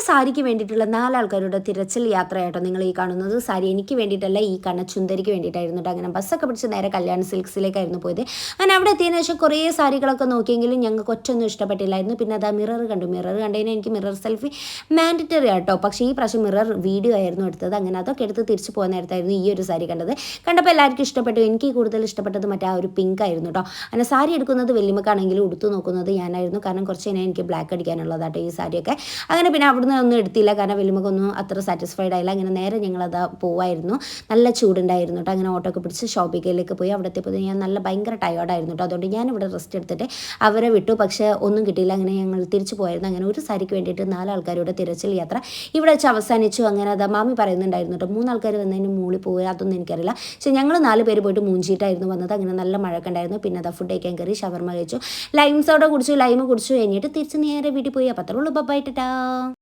സാരിക്ക് വേണ്ടിയിട്ടുള്ള 4 ആൾക്കാരുടെ തിരച്ചിൽ യാത്രയാട്ടോ നിങ്ങൾ ഈ കാണുന്നത്. സാരി എനിക്ക് വേണ്ടിയിട്ടല്ല, ഈ കണ്ണച്ചുന്തരിക്ക് വേണ്ടിയിട്ടായിരുന്നു കേട്ടോ. അങ്ങനെ ബസ്സൊക്കെ പിടിച്ച് നേരെ കല്യാൺ സിൽക്സിലേക്കായിരുന്നു പോയത്. അങ്ങനെ അവിടെ എത്തിയതിന് ശേഷം കുറേ സാരികളൊക്കെ നോക്കിയെങ്കിലും ഞങ്ങൾക്ക് ഒറ്റൊന്നും ഇഷ്ടപ്പെട്ടില്ലായിരുന്നു. പിന്നെ അതാ മിറർ കണ്ടു. മിറർ കണ്ടതിന് എനിക്ക് മിറർ സെൽഫി മാൻഡറ്ററി ആട്ടോ. പക്ഷേ ഈ പ്രാവശ്യം മിറർ വീഡിയോ ആയിരുന്നു എടുത്തത്. അങ്ങനെ അതൊക്കെ എടുത്ത് തിരിച്ച് പോകുന്ന നേരത്തായിരുന്നു ഈ ഒരു സാരി കണ്ടത്. കണ്ടപ്പോൾ എല്ലാവർക്കും ഇഷ്ടപ്പെട്ടു. എനിക്ക് കൂടുതൽ ഇഷ്ടപ്പെട്ടത് മറ്റേ ആ ഒരു പിങ്ക് ആയിരുന്നു കേട്ടോ. അങ്ങനെ സാരി എടുക്കുന്നത് വെല്ലുമക്കാണെങ്കിലും ഉടുത്തു നോക്കുന്നത് ഞാനായിരുന്നു. കാരണം കുറച്ച് കഴിഞ്ഞാൽ എനിക്ക് ബ്ലാക്ക് അടിക്കാനുള്ളതാട്ടോ ഈ സാരിയൊക്കെ. അങ്ങനെ പിന്നെ അവിടുന്ന് ഒന്നും എടുത്തില്ല, കാരണം വെല്ലുമക്കൊന്നും അത്ര സാറ്റിസ്ഫൈഡ് ആയില്ല. അങ്ങനെ നേരെ ഞങ്ങളത് പോവായിരുന്നു. നല്ല ചൂടുണ്ടായിരുന്നു കേട്ടോ. അങ്ങനെ ഓട്ടോ ഒക്കെ പിടിച്ച് ഷോപ്പിങ്ങിലേക്ക് പോയി. അവിടെ എത്തിയപ്പോൾ ഞാൻ നല്ല ഭയങ്കര ടയേർഡായിരുന്നു കേട്ടോ. അതുകൊണ്ട് ഞാനിവിടെ റെസ്റ്റ് എടുത്തിട്ട് അവരെ വിട്ടു. പക്ഷേ ഒന്നും കിട്ടിയില്ല. അങ്ങനെ ഞങ്ങൾ തിരിച്ചു പോയായിരുന്നു. അങ്ങനെ ഒരു സാരിക്ക് വേണ്ടിയിട്ട് 4 ആൾക്കാരുടെ തിരച്ചിൽ യാത്ര ഇവിടെ വെച്ച് അവസാനിച്ചു. അങ്ങനെ അതാ മാമി പറയുന്നുണ്ടായിരുന്നു കേട്ടോ, 3 ആൾക്കാർ വന്നതിന് മൂളി പോവുക അതൊന്നും എനിക്കറിയില്ല. പക്ഷേ ഞങ്ങൾ 4 പേര് പോയിട്ട് മൂഞ്ചിയിട്ടായിരുന്നു വന്നത്. അങ്ങനെ നല്ല മഴയൊക്കെ ഉണ്ടായിരുന്നു. പിന്നെ അതാ ഫുഡ് കഴിക്കാൻ കയറി, ഷവർമ കഴിച്ചു, ലൈം സോഡ കുടിച്ചു, ലൈം കുടിച്ചു, കഴിഞ്ഞിട്ട് തിരിച്ച് നേരെ വീട്ടിൽ പോയി. അപ്പോൾ അത്രേ ഉള്ളൂ. ബൈ ടാ.